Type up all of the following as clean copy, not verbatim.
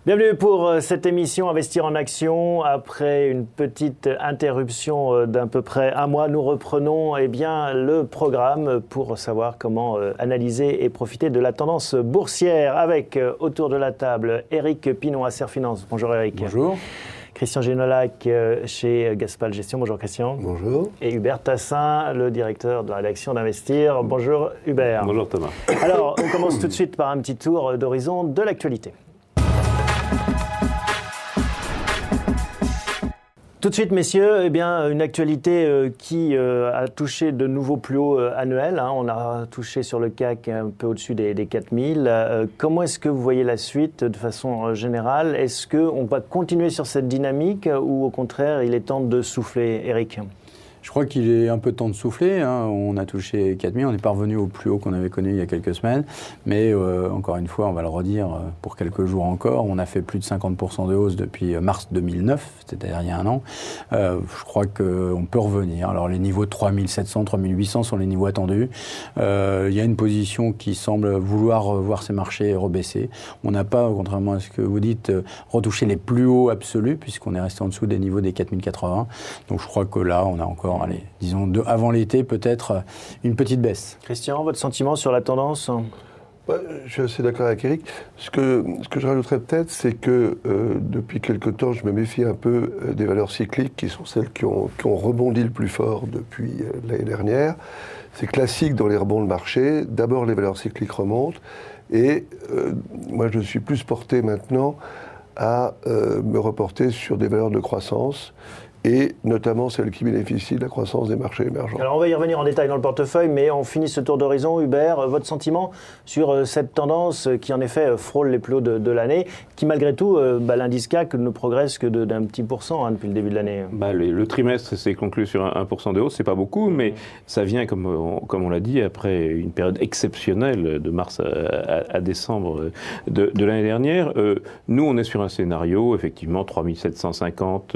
Bienvenue pour cette émission Investir en Action. Après une petite interruption d'à peu près un mois, nous reprenons le programme pour savoir comment analyser et profiter de la tendance boursière avec autour de la table Éric Pinon, Acer Finance. Bonjour Éric. Bonjour. Christian Génolac chez Gaspal Gestion. Bonjour Christian. Bonjour. Et Hubert Tassin, le directeur de la rédaction d'Investir. Bonjour Hubert. Bonjour Thomas. Alors, on commence tout de suite par un petit tour d'horizon de l'actualité. Tout de suite, messieurs, une actualité qui a touché de nouveaux plus hauts annuels. On a touché sur le CAC un peu au-dessus des 4000. Comment est-ce que vous voyez la suite de façon générale? Est-ce qu'on va continuer sur cette dynamique ou au contraire, il est temps de souffler, Éric? Je crois qu'il est un peu temps de souffler. On a touché 4000, on n'est pas revenu au plus haut qu'on avait connu il y a quelques semaines. Mais encore une fois, on va le redire pour quelques jours encore, on a fait plus de 50% de hausse depuis mars 2009, c'est-à-dire il y a un an. Je crois qu'on peut revenir. Alors les niveaux de 3700, 3800 sont les niveaux attendus. Il y a une position qui semble vouloir voir ces marchés rebaisser. On n'a pas, contrairement à ce que vous dites, retouché les plus hauts absolus, puisqu'on est resté en dessous des niveaux des 4080. Donc je crois que là, on a encore, disons, avant l'été, peut-être une petite baisse. Christian, votre sentiment sur la tendance ? Je suis assez d'accord avec Éric. Ce que je rajouterais peut-être, c'est que depuis quelque temps, je me méfie un peu des valeurs cycliques qui sont celles qui ont rebondi le plus fort depuis l'année dernière. C'est classique dans les rebonds de marché. D'abord, les valeurs cycliques remontent. Et moi, je suis plus porté maintenant à me reporter sur des valeurs de croissance, et notamment celles qui bénéficient de la croissance des marchés émergents. Alors on va y revenir en détail dans le portefeuille, mais on finit ce tour d'horizon. Hubert, votre sentiment sur cette tendance qui en effet frôle les plus hauts de l'année, qui malgré tout, l'indice CAC ne progresse que d'un petit pourcent depuis le début de l'année. Le trimestre s'est conclu sur 1% de hausse, c'est pas beaucoup, mais ça vient, comme on l'a dit, après une période exceptionnelle de mars à décembre de l'année dernière. Nous, on est sur un scénario, effectivement, 3750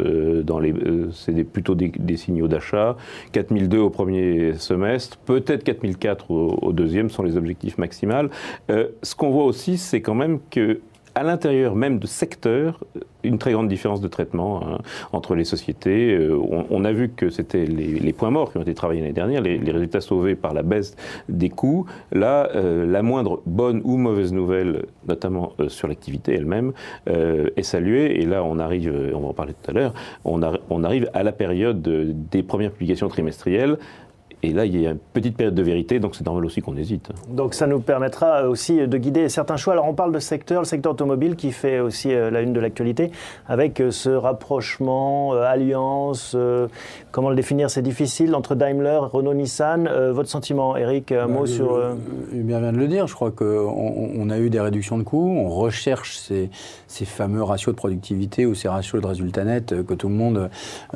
c'est plutôt des signaux d'achat, 4002 au premier semestre, peut-être 4004 au deuxième sont les objectifs maximaux. Ce qu'on voit aussi, c'est quand même que à l'intérieur même de secteurs, une très grande différence de traitement entre les sociétés. On a vu que c'était les points morts qui ont été travaillés l'année dernière, les résultats sauvés par la baisse des coûts. Là, la moindre bonne ou mauvaise nouvelle, notamment sur l'activité elle-même, est saluée. Et là, on va en parler tout à l'heure, on arrive à la période des premières publications trimestrielles. Et là, il y a une petite période de vérité, donc c'est normal aussi qu'on hésite. Donc ça nous permettra aussi de guider certains choix. Alors on parle de secteur, le secteur automobile qui fait aussi la une de l'actualité, avec ce rapprochement, alliance, comment le définir, c'est difficile, entre Daimler, Renault, Nissan. Votre sentiment, Éric, un mot sur... Hubert vient de le dire, je crois qu'on a eu des réductions de coûts, on recherche ces fameux ratios de productivité ou ces ratios de résultats nets que tout le monde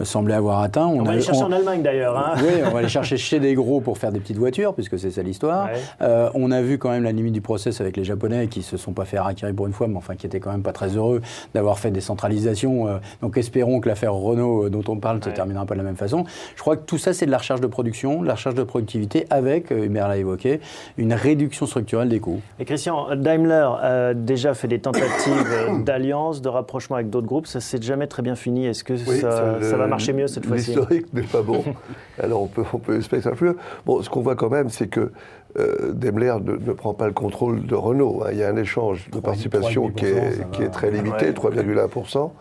semblait avoir atteints. On va les chercher en Allemagne d'ailleurs. Oui, on va les chercher chez des gros pour faire des petites voitures, puisque c'est ça l'histoire. Ouais. On a vu quand même la limite du process avec les Japonais qui se sont pas fait harakiri pour une fois, mais enfin qui étaient quand même pas très heureux d'avoir fait des centralisations. Donc espérons que l'affaire Renault dont on parle se terminera pas de la même façon. Je crois que tout ça, c'est de la recherche de production, de la recherche de productivité avec, Hubert l'a évoqué, une réduction structurelle des coûts. Et Christian, Daimler a déjà fait des tentatives d'alliance, de rapprochement avec d'autres groupes. Ça s'est jamais très bien fini. Est-ce que ça va marcher mieux cette fois-ci? L'historique n'est pas bon. Alors on peut espérer. Bon, ce qu'on voit quand même, c'est que Daimler ne prend pas le contrôle de Renault. Il y a un échange de participation qui est très limité, 3,1%.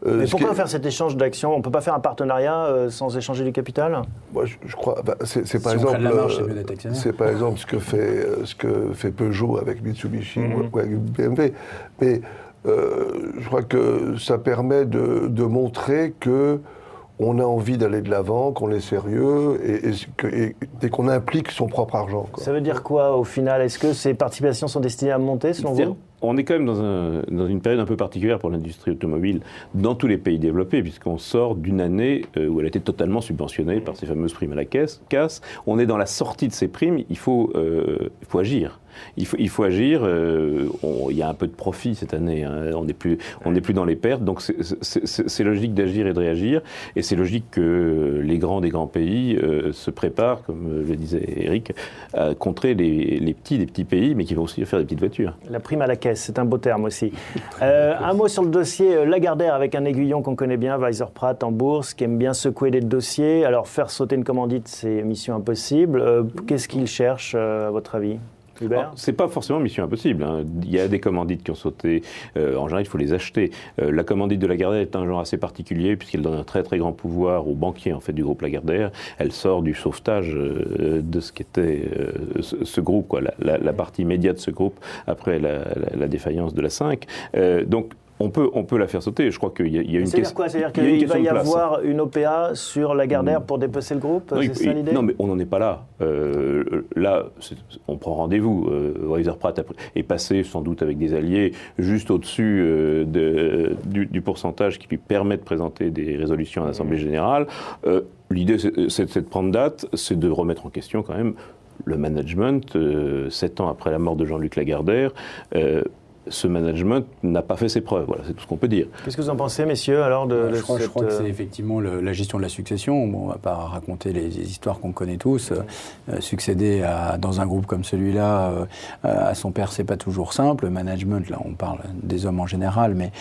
Mais pourquoi faire cet échenge d'actions? On ne peut pas faire un partenariat sans échanger du capital? Moi, je crois. C'est par exemple. C'est par exemple ce que fait Peugeot avec Mitsubishi ou avec BMW. Mais je crois que ça permet de montrer que on a envie d'aller de l'avant, qu'on est sérieux et qu'on implique son propre argent. Ça veut dire quoi au final? Est-ce que ces participations sont destinées à monter selon vous? On est quand même dans une période un peu particulière pour l'industrie automobile dans tous les pays développés, puisqu'on sort d'une année où elle a été totalement subventionnée par ces fameuses primes à la casse. On est dans la sortie de ces primes, il faut agir. Il faut agir. Il y a un peu de profit cette année. Hein. On n'est plus dans les pertes. Donc c'est logique d'agir et de réagir. Et c'est logique que les grands des grands pays se préparent, comme le disait Eric, à contrer les petits pays, mais qui vont aussi faire des petites voitures. La prime à la caisse, c'est un beau terme aussi. Un mot sur le dossier Lagardère avec un aiguillon qu'on connaît bien, Weiser Pratt en bourse, qui aime bien secouer des dossiers. Alors faire sauter une commandite, c'est mission impossible. Qu'est-ce qu'il cherche, à votre avis ? C'est pas forcément mission impossible. Hein. Il y a des commandites qui ont sauté. En général, il faut les acheter. La commandite de Lagardère est un genre assez particulier puisqu'elle donne un très très grand pouvoir aux banquiers en fait du groupe Lagardère. Elle sort du sauvetage de ce qu'était ce groupe, quoi, la partie immédiate de ce groupe après la défaillance de la 5. Donc on peut la faire sauter. Je crois qu'il y a une question. C'est-à-dire quoi ? C'est-à-dire qu'il va y avoir une OPA sur Lagardère pour dépecer le groupe ? Non, c'est ça l'idée ? Non, mais on n'en est pas là. Là, on prend rendez-vous. Weiser Pratt est passé sans doute avec des alliés juste au-dessus du pourcentage qui lui permet de présenter des résolutions à l'Assemblée générale. L'idée, c'est de prendre date, c'est de remettre en question quand même le management. 7 ans après la mort de Jean-Luc Lagardère, ce management n'a pas fait ses preuves. Voilà, c'est tout ce qu'on peut dire. Qu'est-ce que vous en pensez, messieurs, alors je crois que c'est effectivement la gestion de la succession. Bon, on ne va pas raconter les histoires qu'on connaît tous. Succéder dans un groupe comme celui-là à son père, c'est pas toujours simple. Le management, là, on parle des hommes en général, mais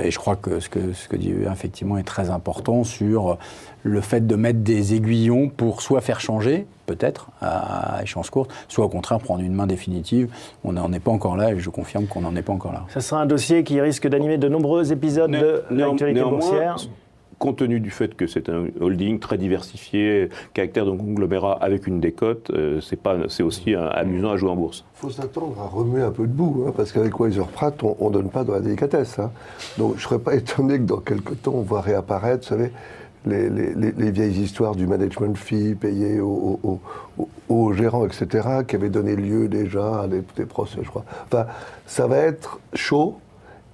et je crois que ce que dit effectivement est très important sur le fait de mettre des aiguillons pour soit faire changer, peut-être, à échéance courte, soit au contraire prendre une main définitive. On n'en est pas encore là et je confirme qu'on n'en est pas encore là. Ça sera un dossier qui risque d'animer de nombreux épises de l'actualité boursière. Compte tenu du fait que c'est un holding très diversifié, caractère d'un conglomérat avec une décote, c'est aussi amusant à jouer en bourse. Il faut s'attendre à remuer un peu de boue, hein, parce qu'avec Weiser Pratt, on ne donne pas de la délicatesse. Hein. Donc je ne serais pas étonné que dans quelques temps, on voit réapparaître, vous savez, les vieilles histoires du management fee payé aux gérants, etc., qui avaient donné lieu déjà à des procès, je crois. Enfin, ça va être chaud.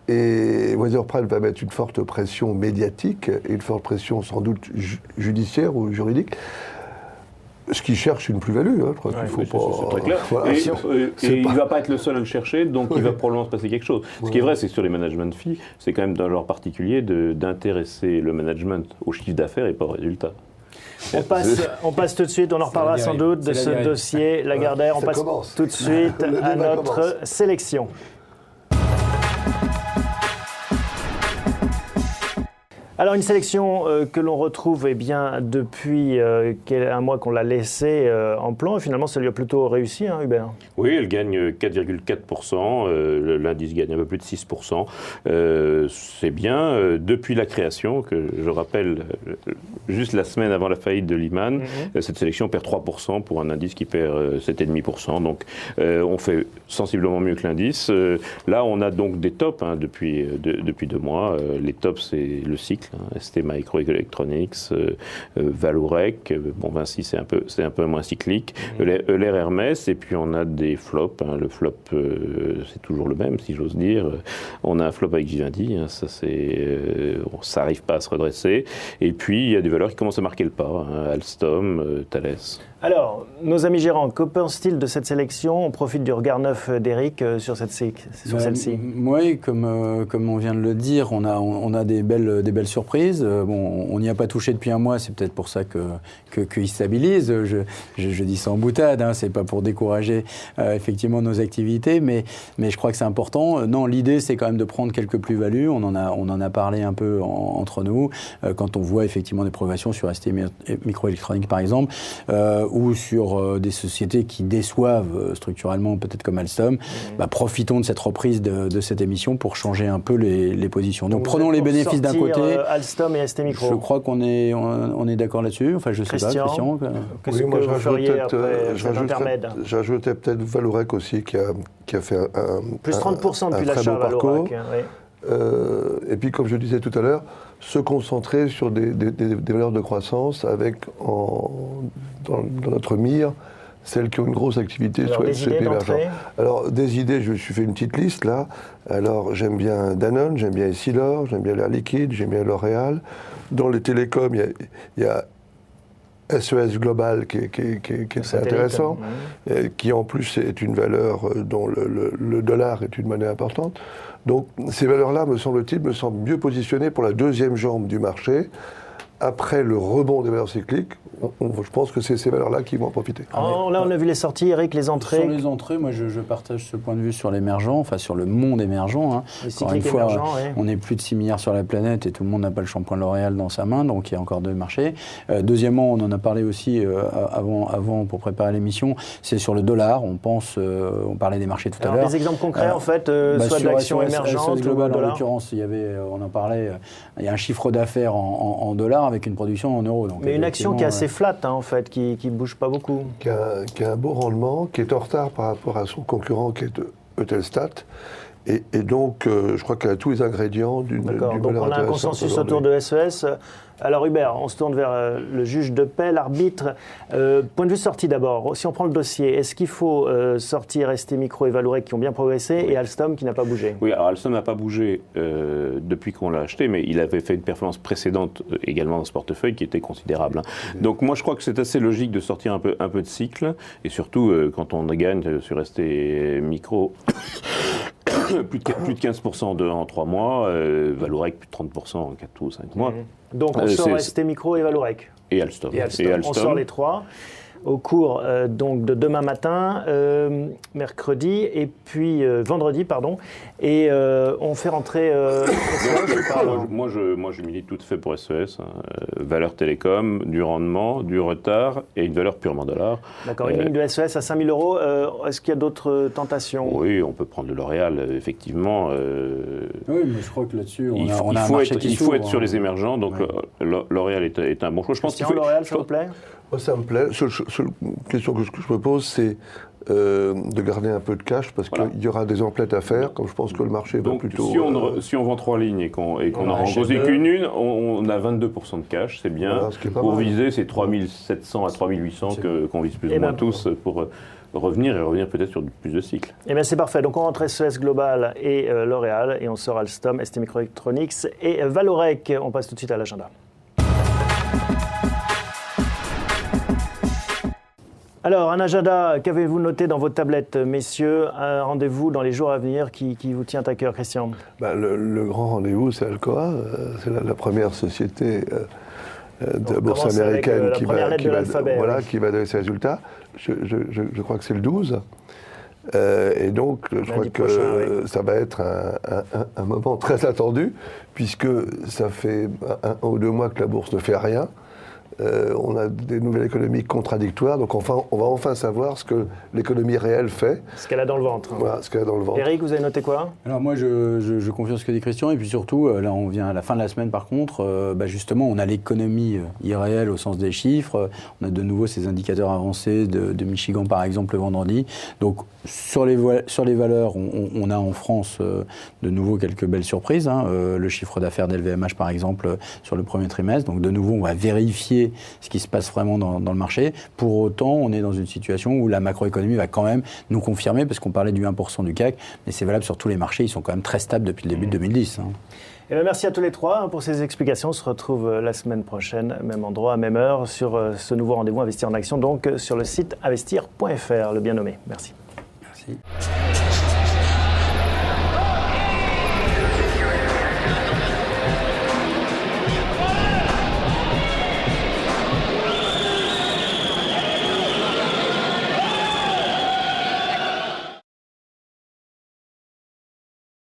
Et Weiser Pratt va mettre une forte pression médiatique et une forte pression sans doute judiciaire ou juridique. Ce qui cherche une plus-value, hein, je crois qu'il faut pas... C'est très clair. Voilà. Et il ne va pas être le seul à le chercher, donc il va probablement se passer quelque chose. Ce qui est vrai, c'est que sur les management fees, c'est quand même d'un genre particulier d'intéresser le management au chiffre d'affaires et pas au résultat. On passe tout de suite, on en reparlera sans doute de ce dossier Lagardère. On passe tout de suite à notre sélection. Alors une sélection que l'on retrouve depuis un mois qu'on l'a laissée en plan, et finalement ça lui a plutôt réussi, hein, Hubert ? Oui, elle gagne 4,4%, l'indice gagne un peu plus de 6%. C'est bien, depuis la création, que je rappelle, juste la semaine avant la faillite de Lehman, cette sélection perd 3% pour un indice qui perd 7,5%. Donc on fait sensiblement mieux que l'indice. Là on a donc des tops depuis 2 mois. Les tops c'est le cycle. ST Microelectronics, Valorec, bon Vinci c'est un peu moins cyclique, Euler Hermès, et puis on a des flops. Le flop c'est toujours le même si j'ose dire. On a un flop avec Vivendi, ça n'arrive pas à se redresser. Et puis il y a des valeurs qui commencent à marquer le pas, Alstom, Thales. Alors, nos amis gérants, que pensent-ils de cette sélection ? On profite du regard neuf d'Eric sur celle-ci. Oui, comme on vient de le dire, on a des belles surprises. Bon, on n'y a pas touché depuis un mois, c'est peut-être pour ça qu'il stabilise. Je dis ça en boutade, hein, c'est pas pour décourager effectivement nos activités, mais je crois que c'est important. Non, l'idée c'est quand même de prendre quelques plus-values. On en a parlé un peu entre nous quand on voit effectivement des progressions sur ST Microelectronics par exemple. Ou sur des sociétés qui déçoivent structurellement, peut-être comme Alstom, profitons de cette reprise de cette émission pour changer un peu les positions. Donc prenons les bénéfices d'un côté. Alstom et ST Micro. Je crois qu'on est d'accord là-dessus. Enfin, je sais pas, Christian. Qu'est-ce que vous feriez après cet intermède ? J'ajoutais peut-être Valorec aussi qui a fait un plus 30% depuis l'achat Valorec. Et puis, comme je disais tout à l'heure, se concentrer sur des valeurs de croissance avec dans notre mire celles qui ont une grosse activité sur les pays émergents. Alors, des idées, je me suis fait une petite liste là. Alors, j'aime bien Danone, j'aime bien Essilor, j'aime bien l'Air Liquide, j'aime bien L'Oréal. Dans les télécoms, il y a SES Global qui est assez intéressant, qui en plus est une valeur dont le dollar est une monnaie importante. Donc ces valeurs-là, me semble-t-il, me semblent mieux positionnées pour la deuxième jambe du marché. Après le rebond des valeurs cycliques, je pense que c'est ces valeurs-là qui vont en profiter. Là, on a vu les sorties, Eric, les entrées. Sur les entrées, moi, je partage ce point de vue sur l'émergent, enfin sur le monde émergent. Hein. Encore une fois, on est plus de 6 milliards sur la planète et tout le monde n'a pas le shampoing L'Oréal dans sa main, donc il y a encore deux marchés. Deuxièmement, on en a parlé aussi avant pour préparer l'émission, c'est sur le dollar. On parlait des marchés tout à l'heure. Des exemples concrets, en fait, soit de l'action émergente ou global, en dollars. En l'occurrence, on en parlait, il y a un chiffre d'affaires en dollars avec une production en euros. Donc, mais une action qui est assez flat, en fait, qui ne bouge pas beaucoup. Qui a un beau rendement, qui est en retard par rapport à son concurrent qui est Eutelstat. Et donc, je crois qu'elle a tous les ingrédients d'une valeur intéressante. Donc on a un consensus autour de SES. Alors Hubert, on se tourne vers le juge de paix, l'arbitre. Point de vue sortie d'abord. Si on prend le dossier, est-ce qu'il faut sortir ST Micro et Vallourec qui ont bien progressé et Alstom qui n'a pas bougé? Oui, alors Alstom n'a pas bougé depuis qu'on l'a acheté, mais il avait fait une performance précédente également dans ce portefeuille qui était considérable. Donc moi je crois que c'est assez logique de sortir un peu de cycle, et surtout quand on gagne sur ST Micro plus de 15% en 3 mois, Vallourec plus de 30% en 4 ou 5 mois. Donc on sort ST Micro et Vallourec. Et Alstom. On sort les trois au cours donc de demain matin, mercredi et puis vendredi, pardon. Et on fait rentrer SES. Moi, je milite tout à fait pour SES. Valeur télécom, du rendement, du retard et une valeur purement dollar. D'accord, une ligne de SES à 5 000 €. Est-ce qu'il y a d'autres tentations? Oui, on peut prendre le L'Oréal, effectivement. Oui, mais je crois que là-dessus, il faut être sur les émergents. Donc L'Oréal est un bon choix. Je pense que L'Oréal, ça vous plaît? Ça me plaît. Seule question que je me pose, c'est de garder un peu de cash parce qu'il y aura des emplettes à faire, comme je pense que le marché va plutôt... Si on vend 3 lignes et qu'on n'en rembourse qu'une, on a 22% de cash, c'est bien. Voilà, pour viser ces 3700 à 3800 qu'on vise plus ou moins tous pour revenir peut-être sur plus de cycles. Eh bien c'est parfait. Donc on rentre SES Global et L'Oréal et on sort Alstom, ST Microelectronics et Vallourec. On passe tout de suite à l'agenda. Alors, un agenda, qu'avez-vous noté dans votre tablette, messieurs? Un rendez-vous dans les jours à venir qui vous tient à cœur, Christian? Le grand rendez-vous, c'est Alcoa. C'est la première société de bourse américaine qui va donner ses résultats. Je crois que c'est le 12. Et donc, je crois que ça va être un moment très attendu, puisque ça fait 1 ou 2 mois que la bourse ne fait rien. On a des nouvelles économies contradictoires, donc on va enfin savoir ce que l'économie réelle fait. Ce qu'elle a dans le ventre. Voilà, ce qu'elle a dans le ventre. Eric, vous avez noté quoi? Alors moi, je confirme ce que dit Christian, et puis surtout, là on vient à la fin de la semaine par contre, justement on a l'économie irréelle au sens des chiffres, on a de nouveau ces indicateurs avancés de Michigan par exemple le vendredi, donc sur les valeurs, on a en France de nouveau quelques belles surprises, le chiffre d'affaires d'LVMH par exemple sur le premier trimestre, donc de nouveau on va vérifier ce qui se passe vraiment dans le marché. Pour autant, on est dans une situation où la macroéconomie va quand même nous confirmer, parce qu'on parlait du 1% du CAC, mais c'est valable sur tous les marchés, ils sont quand même très stables depuis le début de 2010. Et bien merci à tous les trois pour ces explications. On se retrouve la semaine prochaine, même endroit, même heure, sur ce nouveau rendez-vous Investir en Action, donc sur le site investir.fr, le bien nommé. Merci. Merci.